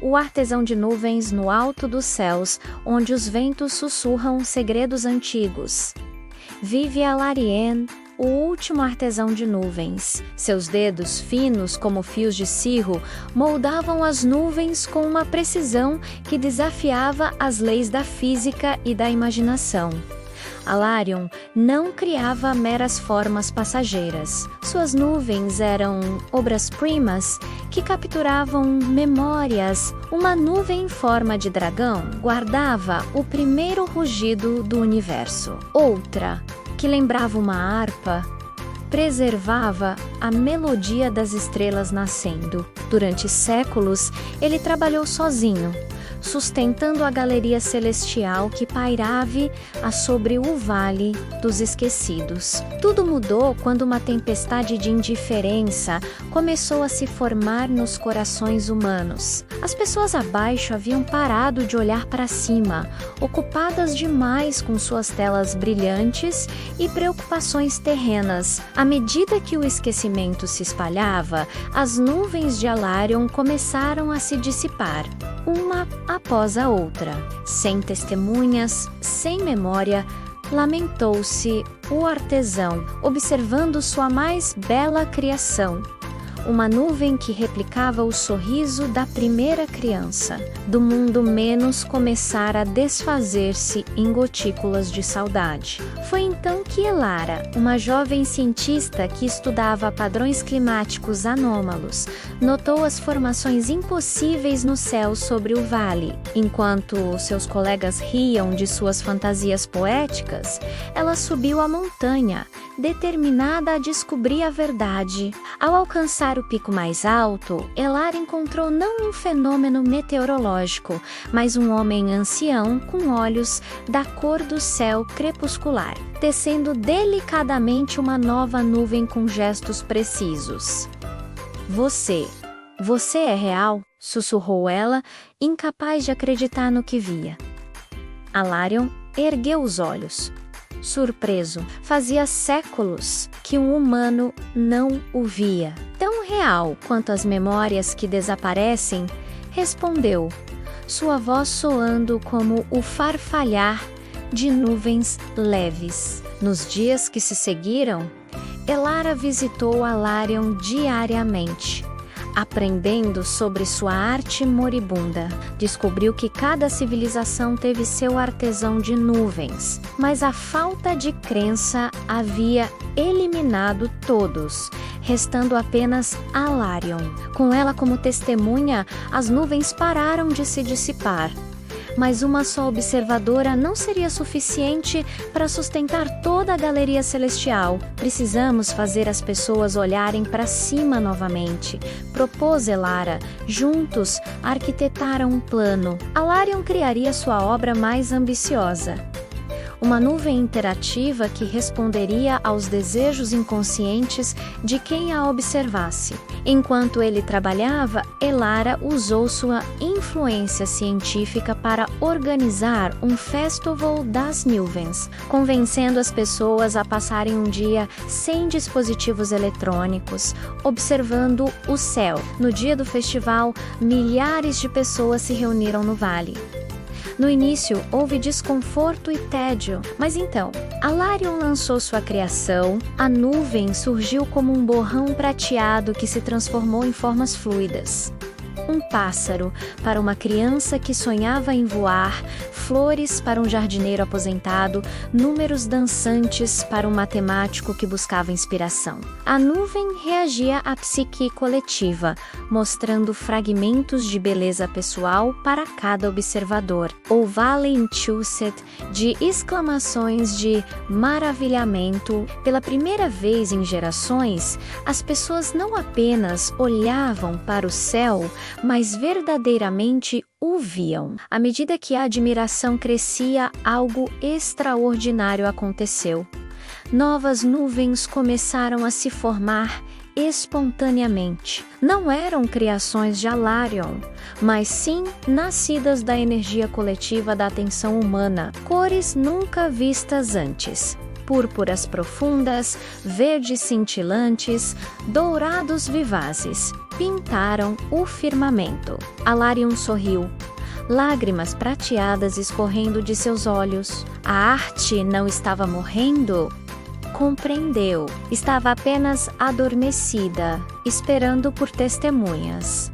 o artesão de nuvens no alto dos céus, onde os ventos sussurram segredos antigos. Vive Alarien, o último artesão de nuvens. Seus dedos, finos como fios de cirro, moldavam as nuvens com uma precisão que desafiava as leis da física e da imaginação. Alarion não criava meras formas passageiras. Suas nuvens eram obras-primas que capturavam memórias. Uma nuvem em forma de dragão guardava o primeiro rugido do universo. Outra, que lembrava uma harpa, preservava a melodia das estrelas nascendo. Durante séculos, ele trabalhou sozinho, sustentando a galeria celestial que pairava sobre o Vale dos Esquecidos. Tudo mudou quando uma tempestade de indiferença começou a se formar nos corações humanos. As pessoas abaixo haviam parado de olhar para cima, ocupadas demais com suas telas brilhantes e preocupações terrenas. À medida que o esquecimento se espalhava, as nuvens de Alarion começaram a se dissipar, uma após a outra. Sem testemunhas, sem memória, lamentou-se o artesão, observando sua mais bela criação. Uma nuvem que replicava o sorriso da primeira criança. Do mundo menos começara a desfazer-se em gotículas de saudade. Foi então que Elara, uma jovem cientista que estudava padrões climáticos anômalos, notou as formações impossíveis no céu sobre o vale. Enquanto seus colegas riam de suas fantasias poéticas, ela subiu a montanha, determinada a descobrir a verdade. Ao alcançar o pico mais alto, Elara encontrou não um fenômeno meteorológico, mas um homem ancião com olhos da cor do céu crepuscular, tecendo delicadamente uma nova nuvem com gestos precisos. Você é real?", sussurrou ela, incapaz de acreditar no que via. Alarion ergueu os olhos. Surpreso, fazia séculos que um humano não o via. "Tão real quanto as memórias que desaparecem", respondeu, sua voz soando como o farfalhar de nuvens leves. Nos dias que se seguiram, Elara visitou Alarion diariamente, aprendendo sobre sua arte moribunda. Descobriu que cada civilização teve seu artesão de nuvens, mas a falta de crença havia eliminado todos, restando apenas Alarion. Com ela como testemunha, as nuvens pararam de se dissipar. Mas uma só observadora não seria suficiente para sustentar toda a galeria celestial. "Precisamos fazer as pessoas olharem para cima novamente", propôs Elara. Juntos, arquitetaram um plano. Alarion criaria sua obra mais ambiciosa. Uma nuvem interativa que responderia aos desejos inconscientes de quem a observasse. Enquanto ele trabalhava, Elara usou sua influência científica para organizar um festival das nuvens, convencendo as pessoas a passarem um dia sem dispositivos eletrônicos, observando o céu. No dia do festival, milhares de pessoas se reuniram no vale. No início, houve desconforto e tédio, mas então, Alarion lançou sua criação. A nuvem surgiu como um borrão prateado que se transformou em formas fluidas. Um pássaro para uma criança que sonhava em voar, flores para um jardineiro aposentado, números dançantes para um matemático que buscava inspiração. A nuvem reagia à psique coletiva, mostrando fragmentos de beleza pessoal para cada observador. Ouvava encheu-se de exclamações de maravilhamento. Pela primeira vez em gerações, as pessoas não apenas olhavam para o céu, mas verdadeiramente o viam. À medida que a admiração crescia, algo extraordinário aconteceu. Novas nuvens começaram a se formar espontaneamente. Não eram criações de Alarion, mas sim nascidas da energia coletiva da atenção humana, cores nunca vistas antes. Púrpuras profundas, verdes cintilantes, dourados vivazes, pintaram o firmamento. Alarion sorriu, lágrimas prateadas escorrendo de seus olhos. A arte não estava morrendo? Compreendeu. Estava apenas adormecida, esperando por testemunhas.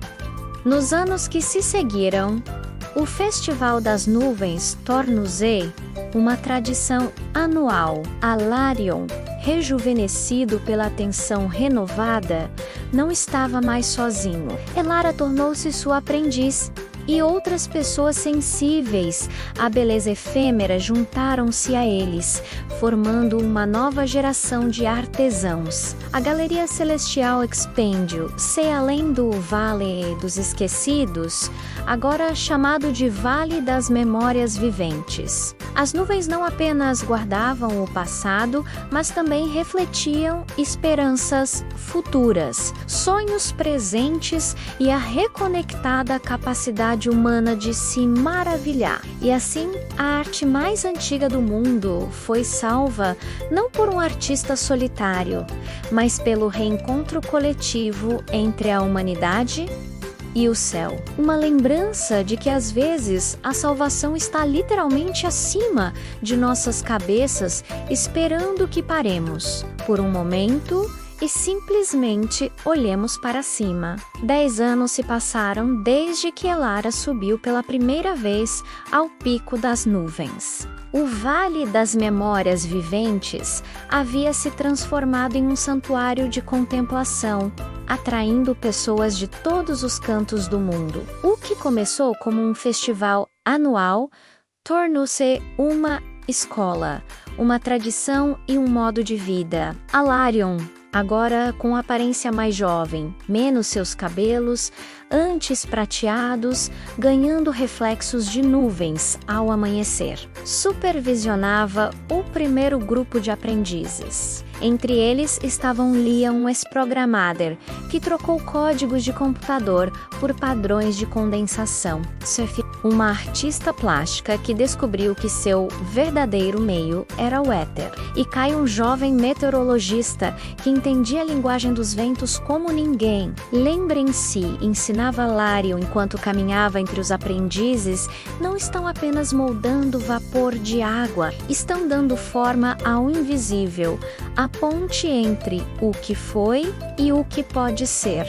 Nos anos que se seguiram, o Festival das Nuvens tornou-se uma tradição anual. Alarion, rejuvenescido pela atenção renovada, não estava mais sozinho. Elara tornou-se sua aprendiz, e outras pessoas sensíveis à beleza efêmera juntaram-se a eles, formando uma nova geração de artesãos. A Galeria Celestial expande se além do Vale dos Esquecidos, agora chamado de Vale das Memórias Viventes. As nuvens não apenas guardavam o passado, mas também refletiam esperanças futuras, sonhos presentes e a reconectada capacidade humana de se maravilhar. E assim, a arte mais antiga do mundo foi salva não por um artista solitário, mas pelo reencontro coletivo entre a humanidade e o céu. Uma lembrança de que às vezes a salvação está literalmente acima de nossas cabeças, esperando que paremos por um momento e simplesmente olhemos para cima. 10 anos se passaram desde que Elara subiu pela primeira vez ao pico das nuvens. O Vale das Memórias Viventes havia se transformado em um santuário de contemplação, atraindo pessoas de todos os cantos do mundo. O que começou como um festival anual tornou-se uma escola, uma tradição e um modo de vida. Alarion, agora com aparência mais jovem, menos seus cabelos, antes prateados, ganhando reflexos de nuvens ao amanhecer. Supervisionava o primeiro grupo de aprendizes. Entre eles estavam Leon Sprogramader, que trocou códigos de computador por padrões de condensação. Sophie, uma artista plástica que descobriu que seu verdadeiro meio era o éter. E Kai, um jovem meteorologista que entendia a linguagem dos ventos como ninguém. Lembrem-se, ensinava Alarion enquanto caminhava entre os aprendizes, não estão apenas moldando vapor de água, estão dando forma ao invisível, a ponte entre o que foi e o que pode ser.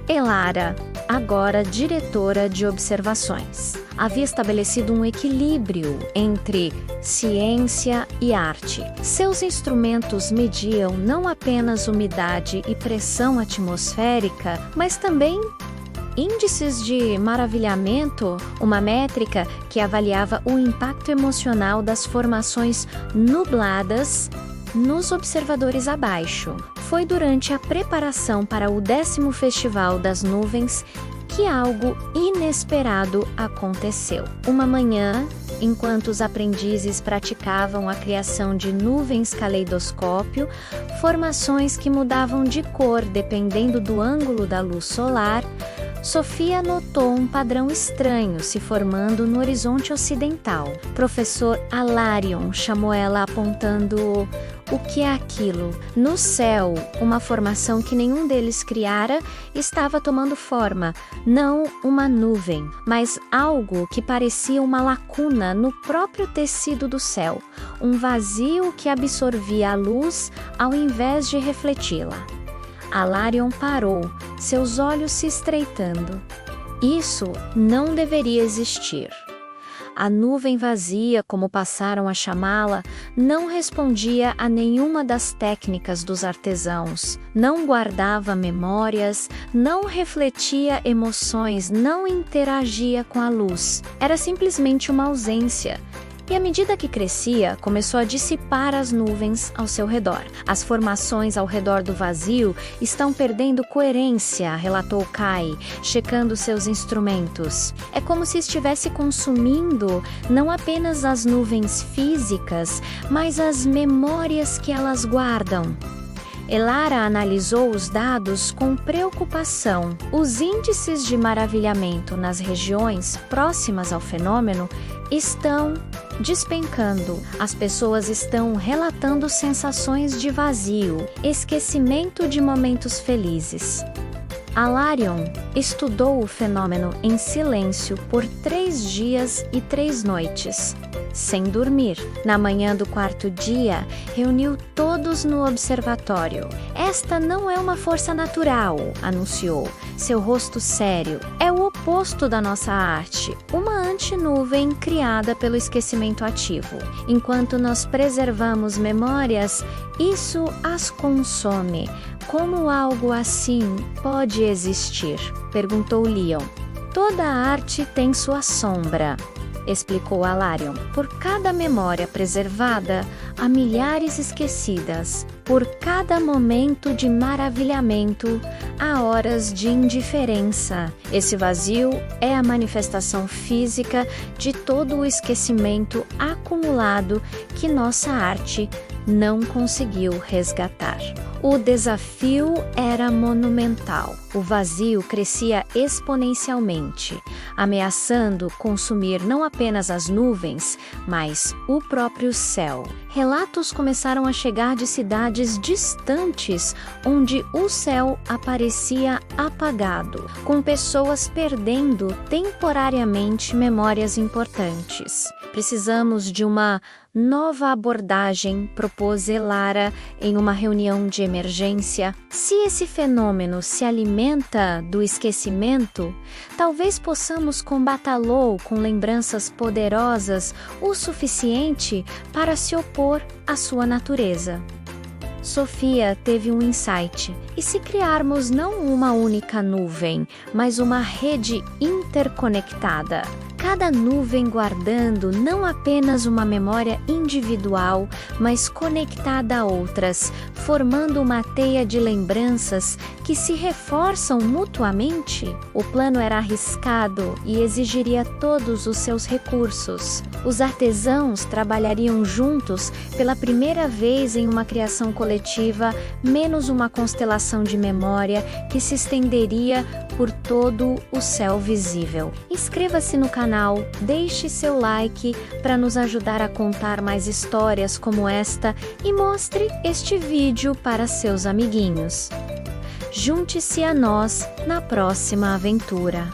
Elara, agora diretora de observações, havia estabelecido um equilíbrio entre ciência e arte. Seus instrumentos mediam não apenas umidade e pressão atmosférica, mas também índices de maravilhamento, uma métrica que avaliava o impacto emocional das formações nubladas nos observadores abaixo. Foi durante a preparação para o 10º Festival das Nuvens que algo inesperado aconteceu. Uma manhã, enquanto os aprendizes praticavam a criação de nuvens caleidoscópio, formações que mudavam de cor dependendo do ângulo da luz solar, Sofia notou um padrão estranho se formando no horizonte ocidental. Professor Alarion chamou ela apontando o que é aquilo. No céu, uma formação que nenhum deles criara estava tomando forma, não uma nuvem, mas algo que parecia uma lacuna no próprio tecido do céu, um vazio que absorvia a luz ao invés de refleti-la. Alarion parou, seus olhos se estreitando. Isso não deveria existir. A nuvem vazia, como passaram a chamá-la, não respondia a nenhuma das técnicas dos artesãos, não guardava memórias, não refletia emoções, não interagia com a luz. Era simplesmente uma ausência. E à medida que crescia, começou a dissipar as nuvens ao seu redor. As formações ao redor do vazio estão perdendo coerência, relatou Kai, checando seus instrumentos. É como se estivesse consumindo não apenas as nuvens físicas, mas as memórias que elas guardam. Elara analisou os dados com preocupação. Os índices de maravilhamento nas regiões próximas ao fenômeno estão despencando. As pessoas estão relatando sensações de vazio, esquecimento de momentos felizes. Alarion estudou o fenômeno em silêncio por 3 dias e 3 noites, sem dormir. Na manhã do 4º dia, reuniu todos no observatório. Esta não é uma força natural, anunciou. Seu rosto sério é o oposto da nossa arte, uma antinuvem criada pelo esquecimento ativo. Enquanto nós preservamos memórias, isso as consome. Como algo assim pode existir? Perguntou Leon. Toda arte tem sua sombra, explicou Alarion. Por cada memória preservada, há milhares esquecidas. Por cada momento de maravilhamento, há horas de indiferença. Esse vazio é a manifestação física de todo o esquecimento acumulado que nossa arte não conseguiu resgatar. O desafio era monumental. O vazio crescia exponencialmente, ameaçando consumir não apenas as nuvens, mas o próprio céu. Relatos começaram a chegar de cidades distantes, onde o céu aparecia apagado, com pessoas perdendo temporariamente memórias importantes. Precisamos de uma nova abordagem, propôs Elara em uma reunião de emergência. Se esse fenômeno se alimenta do esquecimento, talvez possamos combatê-lo com lembranças poderosas o suficiente para se opor à sua natureza. Sofia teve um insight. E se criarmos não uma única nuvem, mas uma rede interconectada? Cada nuvem guardando não apenas uma memória individual, mas conectada a outras, formando uma teia de lembranças que se reforçam mutuamente? O plano era arriscado e exigiria todos os seus recursos. Os artesãos trabalhariam juntos pela primeira vez em uma criação coletiva, menos uma constelação de memória que se estenderia por todo o céu visível. Inscreva-se no canal, deixe seu like para nos ajudar a contar mais histórias como esta e mostre este vídeo para seus amiguinhos. Junte-se a nós na próxima aventura.